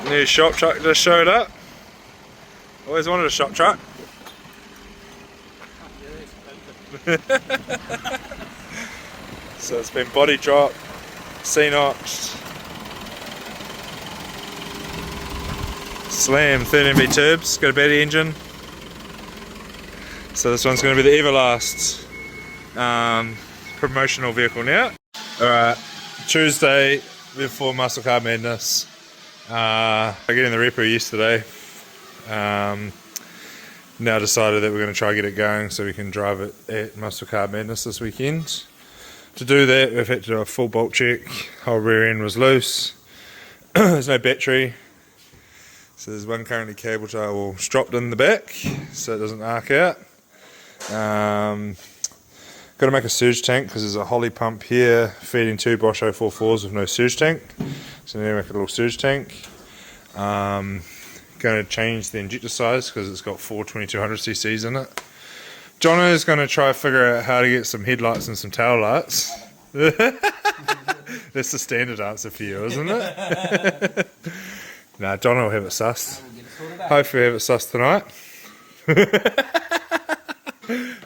New shop truck just showed up. Always wanted a shop truck. So it's been body dropped, C-notched, slam 13V turbs, got a battery engine. So this one's going to be the Everlast promotional vehicle now. Alright, Tuesday before Muscle Car Madness. I got in the repu yesterday. Now decided that we're going to try to get it going so we can drive it at Muscle Car Madness this weekend. To do that, we've had to do a full bolt check. Whole rear end was loose. There's no battery. So there's one currently cable tie all stropped in the back so it doesn't arc out. Got to make a surge tank because there's a Holly pump here feeding two Bosch 044s with no surge tank. So now make a little surge tank. Going to change the injector size because it's got four 2200cc's in it. Jono's going to try to figure out how to get some headlights and some tail lights. That's the standard answer for you, isn't it? Nah, Jono will have it sussed. Hopefully have it sussed tonight.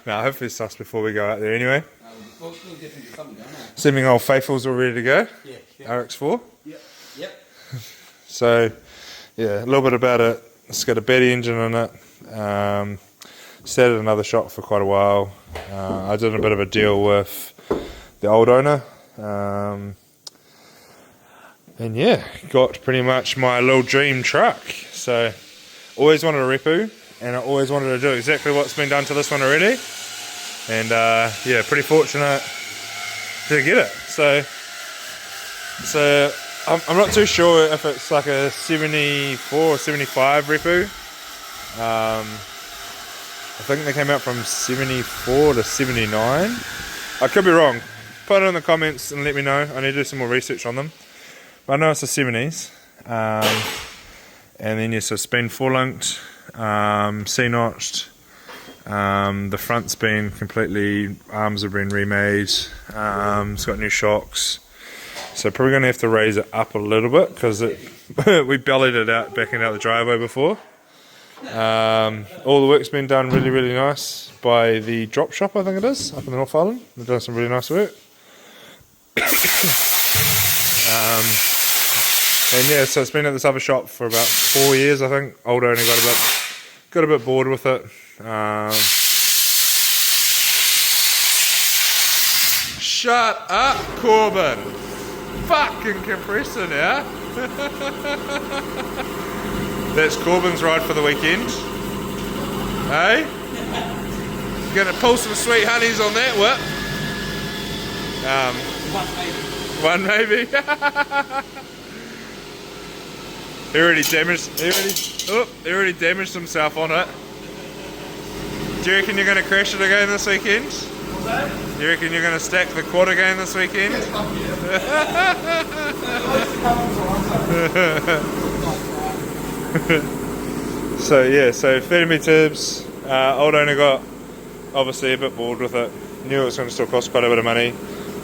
Nah, hopefully it's sussed before we go out there anyway. Assuming old faithful's all ready to go. Yeah. RX4. Yep. So, yeah, a little bit about it. It's got a battery engine in it. Sat at another shop for quite a while. I did a bit of a deal with the old owner. And yeah, got pretty much my little dream truck. So, always wanted a repu, and I always wanted to do exactly what's been done to this one already. And yeah, pretty fortunate to get it. So I'm not too sure if it's like a 74 or 75 repu. I think they came out from 74 to 79. I could be wrong. Put it in the comments and let me know. I need to do some more research on them. But I know it's the 70s. And then yes, so it's been four-linked, C-notched. The front's been completely, arms have been remade. It's got new shocks. So probably going to have to raise it up a little bit because we bellied it out, backing out the driveway before. All the work's been done really, really nice by the drop shop, I think it is, up in the North Island. They've done some really nice work. And yeah, so it's been at this other shop for about 4 years, I think. Old owner got a bit bored with it. Shut up, Corbin! Fucking compressor now. That's Corbin's ride for the weekend. Hey? Gonna pull some sweet honeys on that whip. One maybe. He already damaged himself on it. Do you reckon you're gonna crash it again this weekend? What's that? You reckon you're gonna stack the quad again this weekend? So yeah, so 30mm tubes. Old owner got obviously a bit bored with it. Knew it was going to still cost quite a bit of money,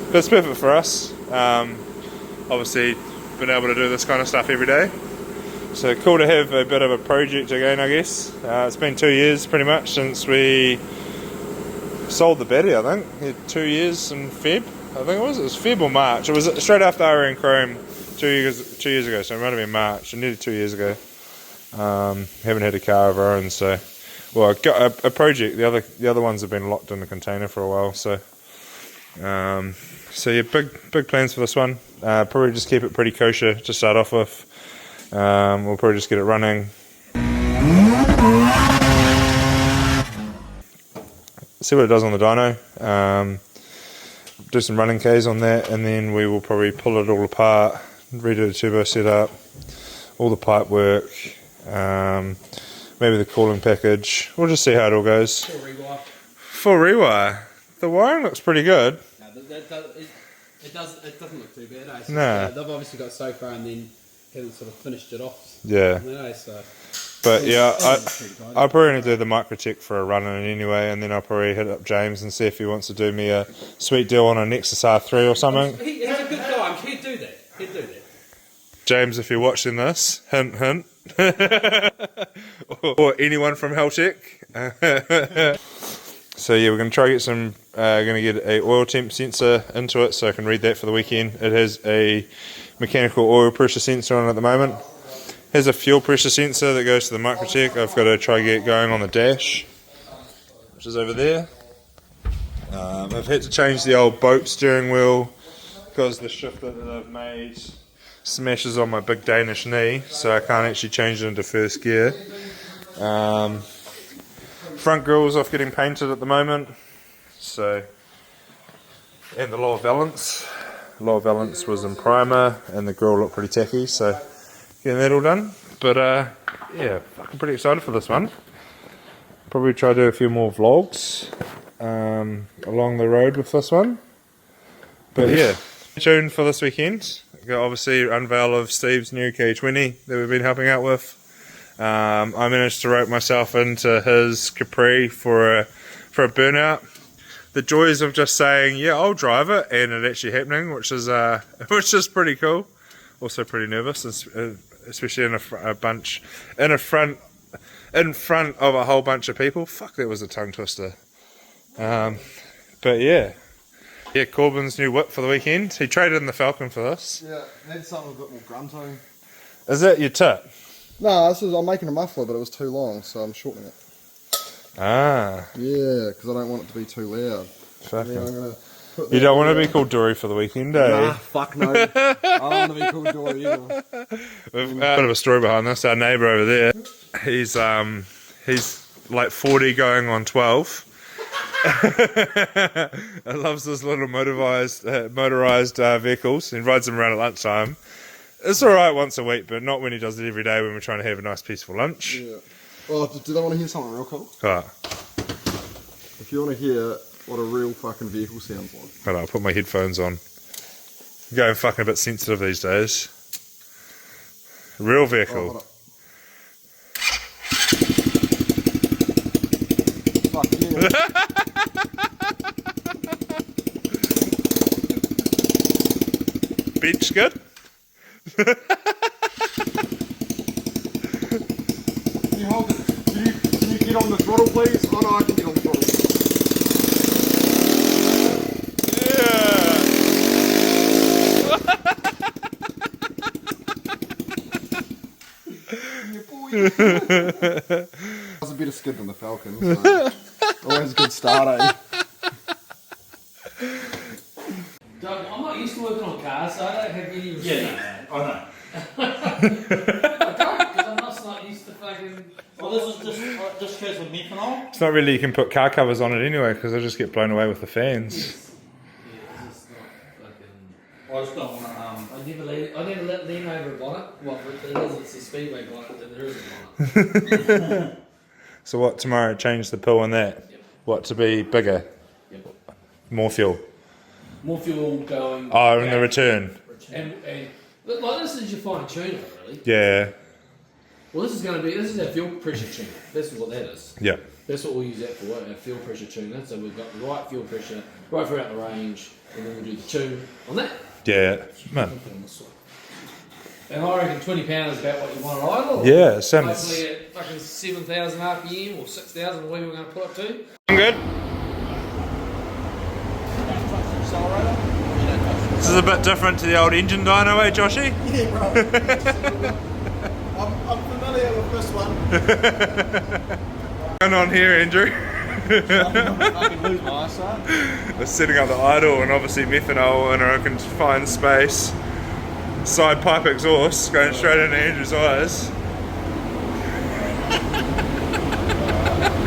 but it's perfect for us. Obviously, been able to do this kind of stuff every day. So cool to have a bit of a project again, I guess. It's been 2 years pretty much since we sold the battery. I think 2 years in Feb. I think it was Feb or March. It was straight after I ran Chrome 2 years ago. So it might have been March, nearly 2 years ago. Haven't had a car of our own, so well, I got a project. The other ones have been locked in the container for a while, so yeah, big plans for this one. Probably just keep it pretty kosher to start off with. We'll probably just get it running. See what it does on the dyno. Do some running Ks on that, and then we will probably pull it all apart, redo the turbo setup, all the pipe work. Maybe the cooling package. We'll just see how it all goes. Full rewire. The wiring looks pretty good. No, it doesn't look too bad. Eh? No. They've obviously got so far and then haven't sort of finished it off. Yeah. So. But yeah, I'll probably going to do the Microtech for a run in it anyway, and then I'll probably hit up James and see if he wants to do me a sweet deal on a Nexus R3 or something. He's a good guy. He'd do that. James, if you're watching this, hint, hint. or anyone from Heltec. So yeah, we're going to try to get some, going to get a oil temp sensor into it so I can read that for the weekend. It has a mechanical oil pressure sensor on it at the moment. Here's a fuel pressure sensor that goes to the Microtech. I've got to try to get going on the dash, which is over there. I've had to change the old boat steering wheel because the shifter that I've made smashes on my big Danish knee, so I can't actually change it into first gear. Front grill's off getting painted at the moment, so, and the lower valance. Lower valance was in primer, and the grill looked pretty tacky, so getting that all done. But yeah, fucking pretty excited for this one. Probably try to do a few more vlogs along the road with this one. But yeah, stay tuned for this weekend. Got obviously unveil of Steve's new K20 that we've been helping out with. I managed to rope myself into his Capri for a burnout. The joys of just saying, yeah, I'll drive it, and it actually happening, which is pretty cool. Also pretty nervous, especially in front of a whole bunch of people. Fuck, that was a tongue twister. But yeah, Corbin's new whip for the weekend. He traded in the Falcon for this. Yeah, need something a bit more grunto. Is that your tip? No, I'm making a muffler, but it was too long, so I'm shortening it. Ah. Yeah, because I don't want it to be too loud. You don't want to be called Dory for the weekend, eh? Nah, fuck no. I don't want to be called Dory either. We've a bit of a story behind this. Our neighbour over there, he's like 40 going on 12. I loves those little motorised vehicles, and rides them around at lunchtime. It's alright once a week, but not when he does it every day when we're trying to have a nice peaceful lunch. Yeah. Well, do they want to hear something real cool? Alright. If you want to hear what a real fucking vehicle sounds like. Hold on, I'll put my headphones on. I'm going fucking a bit sensitive these days. Real vehicle. Oh, fuck yeah. Bench good? Can you hold it? Can you get on the throttle, please? Oh no, I can get on the throttle. That was a better skid than the Falcon, so always a good start, eh? Doug, I'm not used to working on cars, so I don't have any respect. Yeah, I know. I don't, because I'm not used to fucking... Well, this is just goes with methanol. It's not really, you can put car covers on it anyway, because they just get blown away with the fans. Yeah, it's just not fucking... I just don't want to. I never lean over a bonnet. Well, it's a speedway bonnet, then there is a bonnet. So what, tomorrow change the pill on that? Yep. What, to be bigger? Yep. More fuel? More fuel going... Oh, in the return? And like this is your fine tuner, really. Yeah. Well, this is our fuel pressure tuner. That's what that is. Yeah. That's what we'll use that for, our fuel pressure tuner. So we've got the right fuel pressure right throughout the range, and then we'll do the tune on that. Yeah. Man. And I reckon £20 is about what you want to idle. Yeah, it sounds... Hopefully at fucking 7,000 RPM or 6,000, whatever we're going to put it to. I'm good. This is a bit different to the old engine dyno, eh, Joshy? Yeah, bro. I'm familiar with this one. What's going on here, Andrew? I can lose my eyesight. We're setting up the idle and obviously methanol in a confined space. Side pipe exhaust going straight into Andrew's eyes.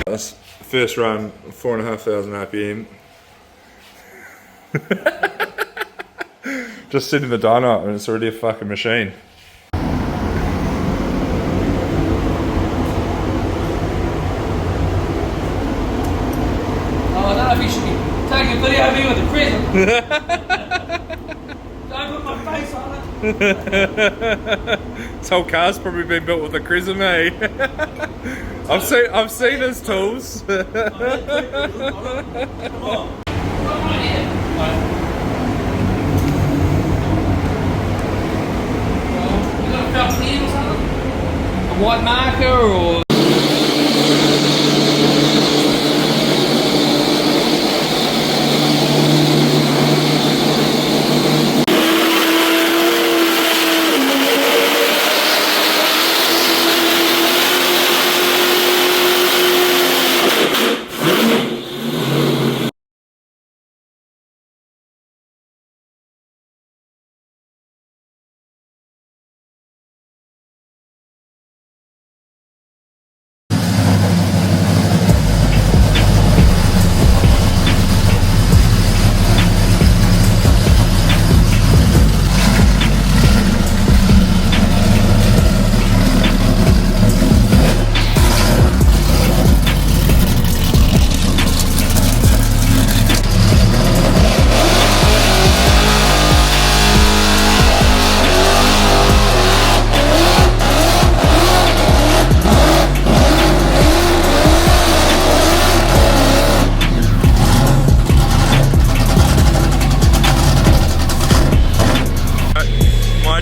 This first run, 4,500 RPM. Just setting the dyno up and it's already a fucking machine. Oh, I don't know if you should be taking a video of me with a present. Don't put my face on it. This whole car's probably been built with a Crescent, eh? I've seen his tools. Come on. Right here. white marker or?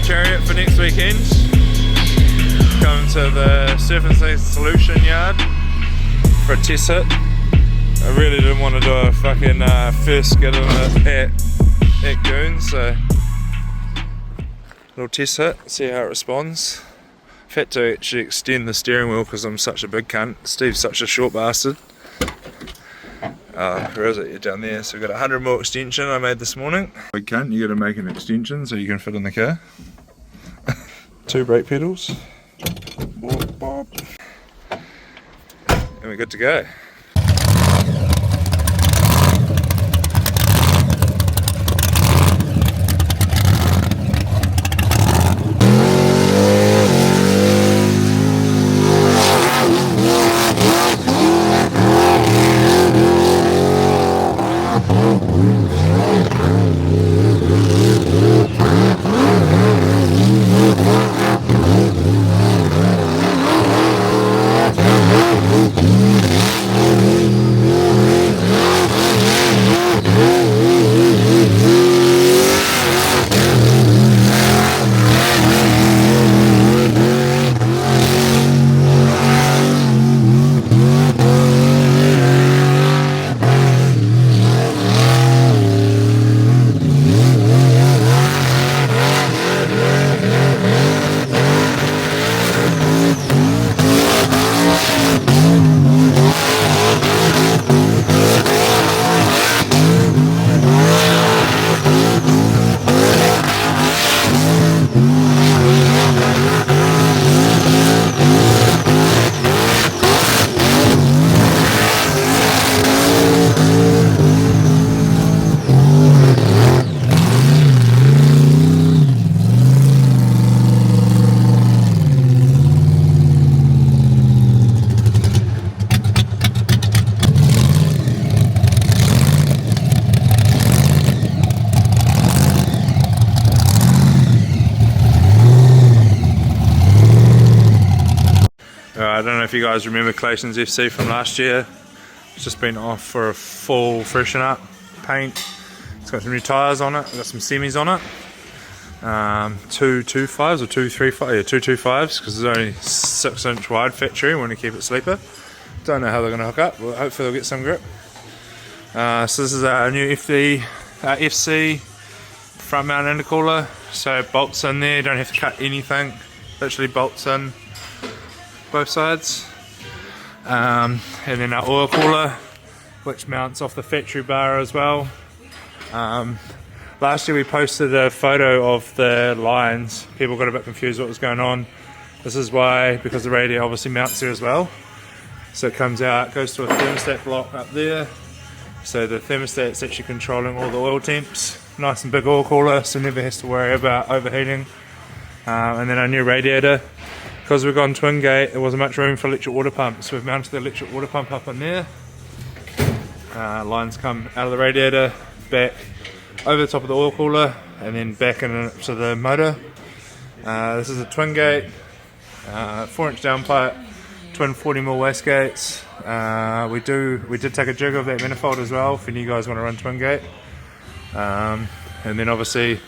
Chariot for next weekend. Going to the surfacing solution yard for a test hit. I really didn't want to do a fucking first skid on it at Goons, so little test hit, see how it responds. I've had to actually extend the steering wheel because I'm such a big cunt. Steve's such a short bastard. Where is it? You're down there. So we've got a 100mm extension I made this morning. Big cunt, you got to make an extension so you can fit in the car. 2 brake pedals. Boop, boop. And we're good to go. I don't know if you guys remember Clayton's FC from last year. It's just been off for a full freshen up, paint. It's got some new tyres on it, got some semis on it. 225s or 235, yeah, 225s, because it's only 6-inch wide factory. We want to keep it sleeper. Don't know how they're going to hook up, but hopefully they'll get some grip. So this is our new FC front mount intercooler. So bolts in there, don't have to cut anything. Literally bolts in both sides. And then our oil cooler, which mounts off the factory bar as well. Last year we posted a photo of the lines. People got a bit confused what was going on. This is why, because the radiator obviously mounts there as well. So it comes out, goes to a thermostat block up there. So the thermostat's actually controlling all the oil temps. Nice and big oil cooler, so never has to worry about overheating. And then our new radiator. Because we've gone twin gate, there wasn't much room for electric water pump, so we've mounted the electric water pump up in there. Lines come out of the radiator, back over the top of the oil cooler, and then back into the motor. This is a twin gate, 4-inch downpipe, twin 40mm wastegates. We did take a jig of that manifold as well, if any of you guys want to run twin gate. And then obviously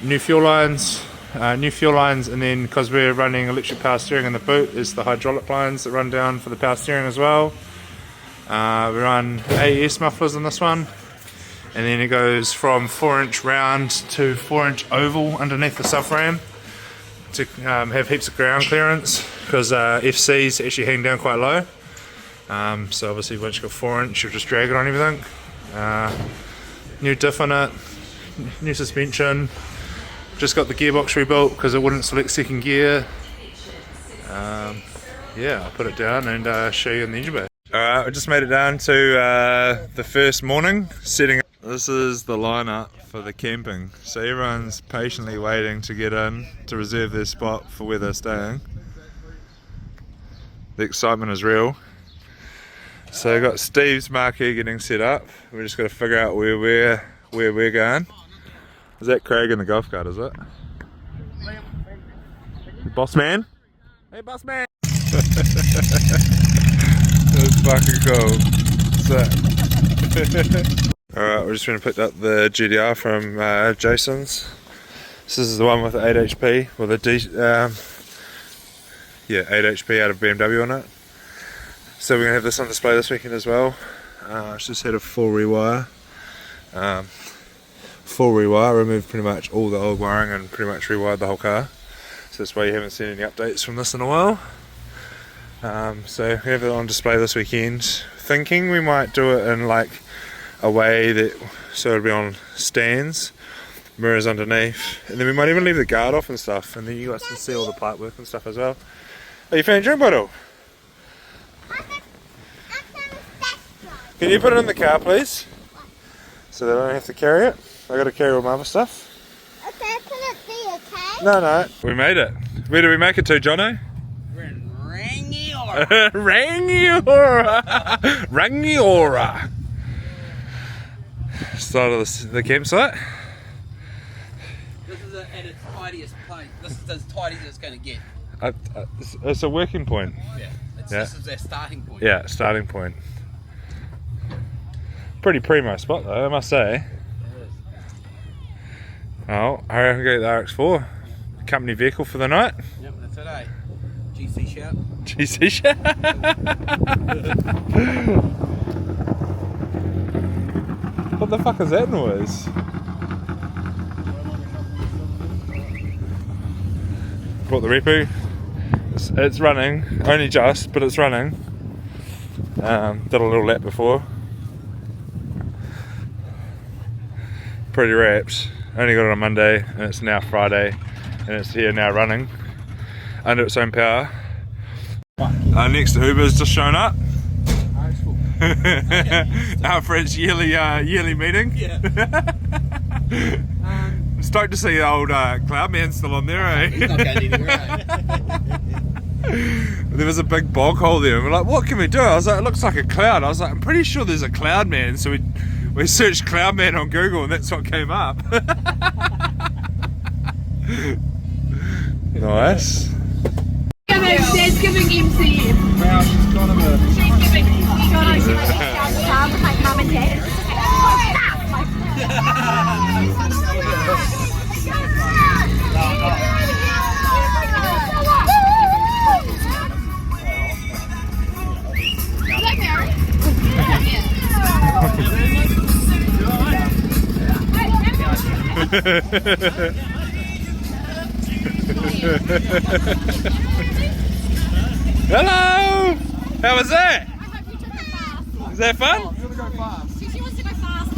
new fuel lines. new fuel lines, and then because we're running electric power steering in the boot, is the hydraulic lines that run down for the power steering as well. We run AES mufflers on this one, and then it goes from 4-inch round to 4-inch oval underneath the subframe to have heaps of ground clearance, because FCs actually hang down quite low. So obviously once you go 4-inch, you'll just drag it on everything. New diff on it, new suspension. Just got the gearbox rebuilt because it wouldn't select second gear. Yeah, I'll put it down and show you in the engine bay. Alright, we just made it down to the first morning setting up. This is the lineup for the camping. So everyone's patiently waiting to get in to reserve their spot for where they're staying. The excitement is real. So we've got Steve's marquee getting set up. We're just got to figure out where we're going. Is that Craig in the golf cart, is it? The boss man? Hey boss man! That's fucking cool. Alright, we're just going to pick up the GDR from Jason's. This is the one with the 8 HP, with a 8 HP out of BMW on it. So we're going to have this on display this weekend as well. It's just had a full rewire. Removed pretty much all the old wiring and pretty much rewired the whole car. So that's why you haven't seen any updates from this in a while. So we have it on display this weekend. Thinking we might do it in like a way that, so it'll be on stands, mirrors underneath, and then we might even leave the guard off and stuff, and then you guys can see all the pipe work and stuff as well. Are you found your drink bottle? Can you put it in the car please? So that I don't have to carry it. I gotta carry all my other stuff. Okay, put it there, okay? No. We made it. Where did we make it to, Jono? We're in Rangiora. Rangiora. Start of the campsite. This is at its tidiest place. This is as tidy as it's going to get. It's a working point. Yeah. Yeah. This is our starting point. Yeah, starting point. Pretty primo spot though, I must say. Oh, I reckon we go to the RX4. Company vehicle for the night. Yep, that's it, eh? GC shout. GC shit. What the fuck is that noise? Brought the repu. It's running, only just, but it's running. Did a little lap before. Pretty wrapped. Only got it on Monday and it's now Friday and it's here now running under its own power. Next to Uber's just shown up. Out for its yearly meeting. Yeah. Stoked to see the old Cloudman still on there, eh? He's not going anywhere, There was a big bog hole there and we're like, what can we do? I was like, it looks like a cloud. I was like, I'm pretty sure there's a Cloudman, so we searched Cloudman on Google and that's what came up. Nice. Dad's giving MCM. Wow, she's kind of a... She's giving... She's with my mum and dad. Hello! How was that? I hope you took it fast. Is that fun? You gotta go fast. She wants to go faster.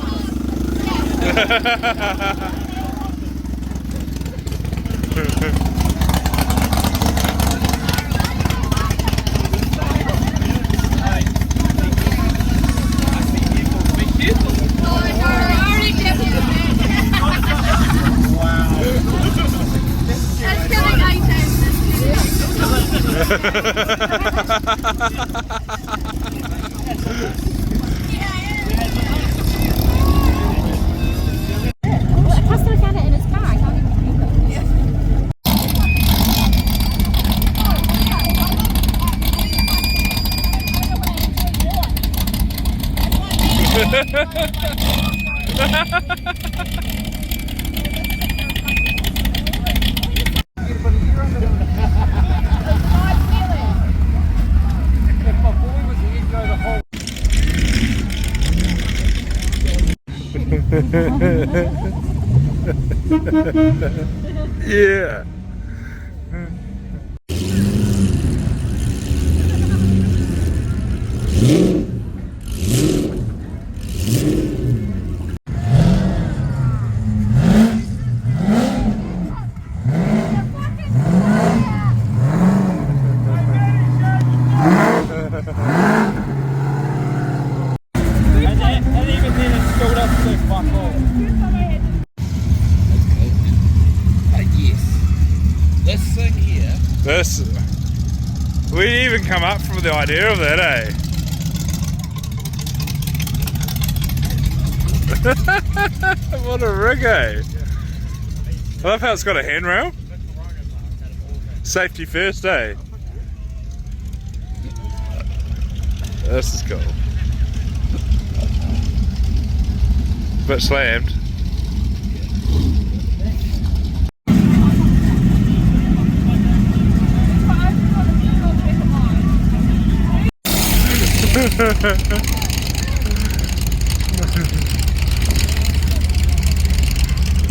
Customer found it in his car. I can't even Yeah. And even then it's still doesn't do fuck all. Yes. This thing here. This. We didn't even come up with the idea of that, eh? What a rig, eh? I love how it's got a handrail. Safety first, eh? This is cool. Bit slammed.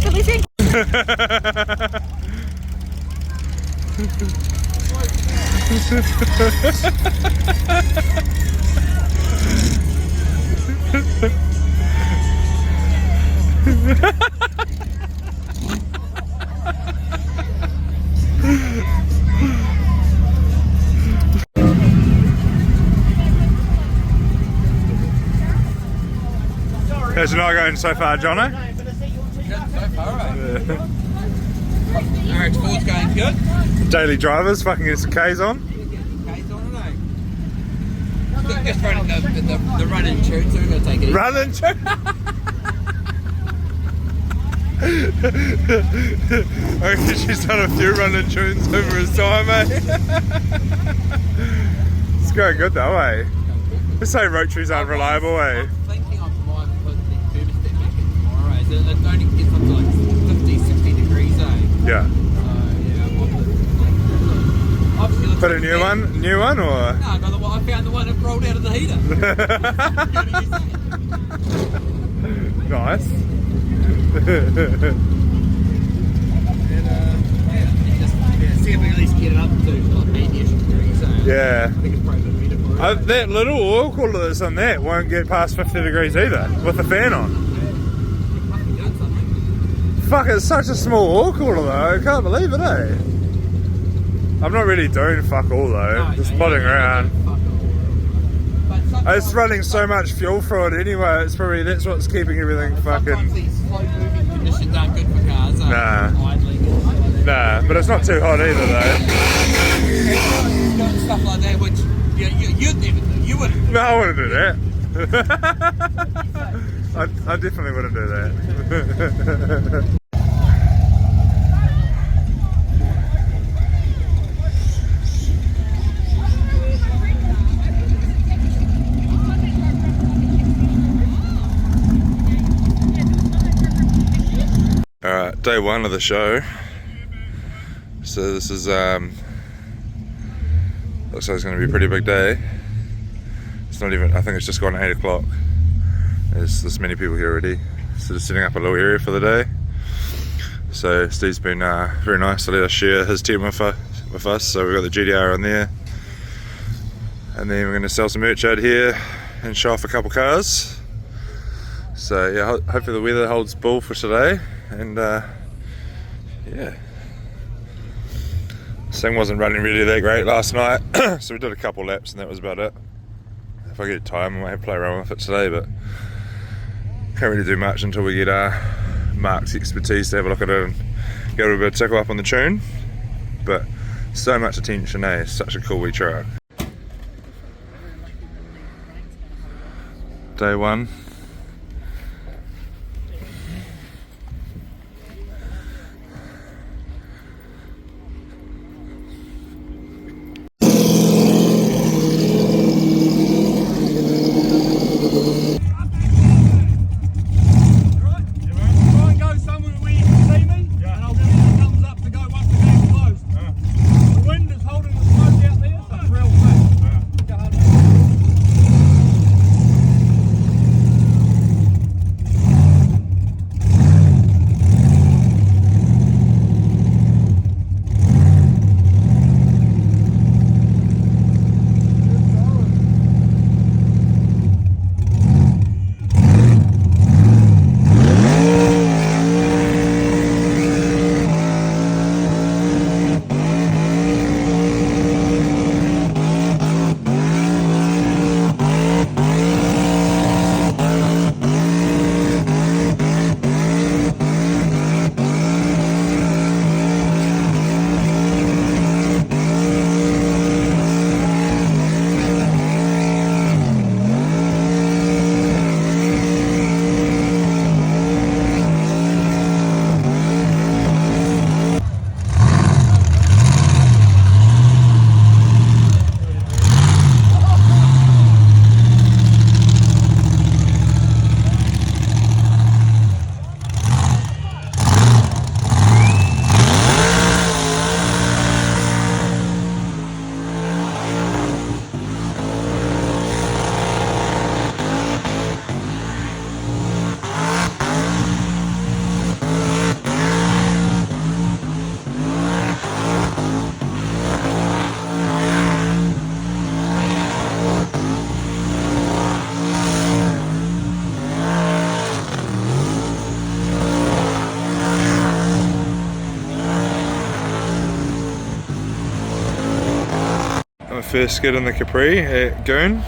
So we think How's it not going so far, Jono? So far, right? RX4's going good. Daily drivers, fucking get some K's on. K's on it, eh? Just running the run-in tune, so we're going to take it easy. Running to I reckon she's done a few running tunes over his time, eh? It's going good though, eh? They say rotaries aren't reliable, eh? I'm thinking I might put the thermostat back in tomorrow, eh? So it only gets up to like 50, 60 degrees, eh? Yeah. Obviously, Put a new one? New one or? No, I found the one that rolled out of the heater. Nice. See if we at least get it up to like 80-ish degrees. So Yeah. I think it's probably a bit better for it. That little oil cooler that's on that won't get past 50 degrees either, with the fan on. Fucking done something. Fuck, it's such a small oil cooler though, I can't believe it, eh? I'm not really doing fuck all though, just plodding around. It's running so much fuel through it anyway, it's probably, that's what's keeping everything Sometimes fucking... these slow moving conditions aren't good for cars. Nah. Idling and shit like that. Nah, but it's not too hot either though. Doing stuff like that, which you'd never do. You wouldn't. No, I wouldn't do that. I definitely wouldn't do that. Alright, day one of the show. So this is looks like it's going to be a pretty big day. It's not even, I think it's just gone 8 o'clock. There's this many people here already. So just setting up a little area for the day. So Steve's been very nice to let us share his team with us. So we've got the GDR on there. And then we're going to sell some merch out here and show off a couple cars. So yeah, hopefully the weather holds bull for today. And yeah, this thing wasn't running really that great last night, so we did a couple laps and that was about it. If I get time I might have to play around with it today, but can't really do much until we get Mark's expertise to have a look at it and get a little bit of tickle up on the tune. But so much attention, eh? Such a cool wee truck. Day one. my first skid in the Capri at Goon.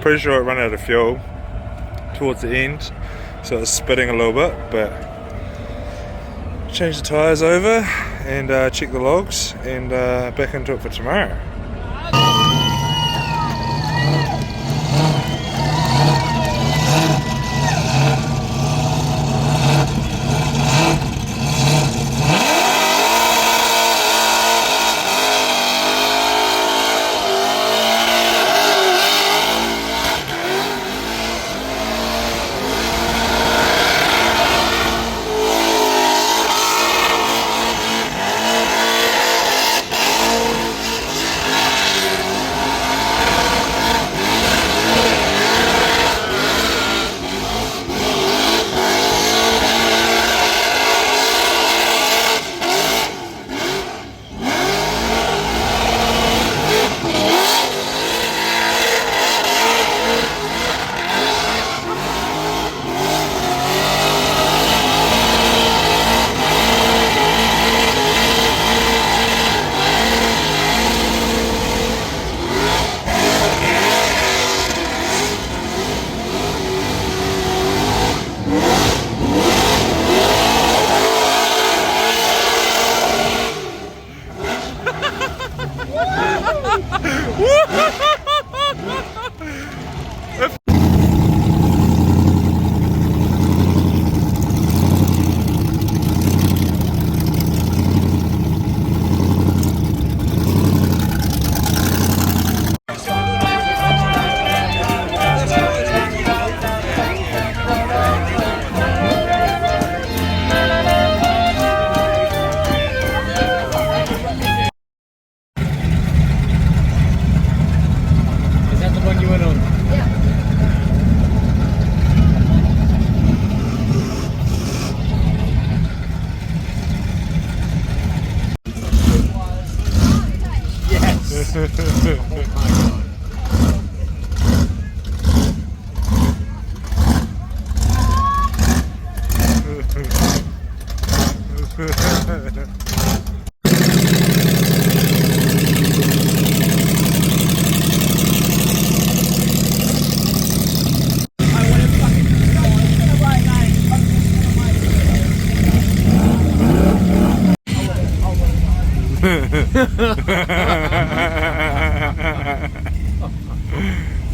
Pretty sure it ran out of fuel towards the end, so it was spitting a little bit, but change the tyres over and check the logs and back into it for tomorrow.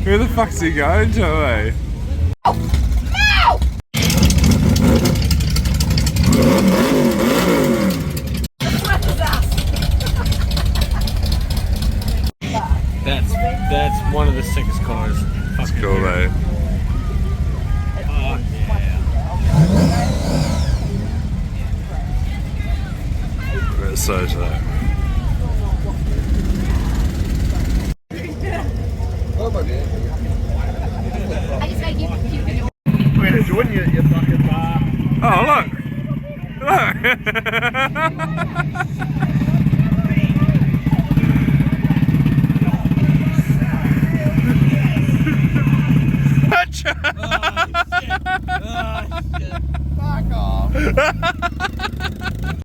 Where the fuck's he going to, eh? That's one of the sickest cars. That's cool, though. Oh, yeah. That's so tight. I just gotta keep it. We're gonna join you at your fucking bar. Oh, look! Look! Oh, shit. Oh, shit. Fuck off.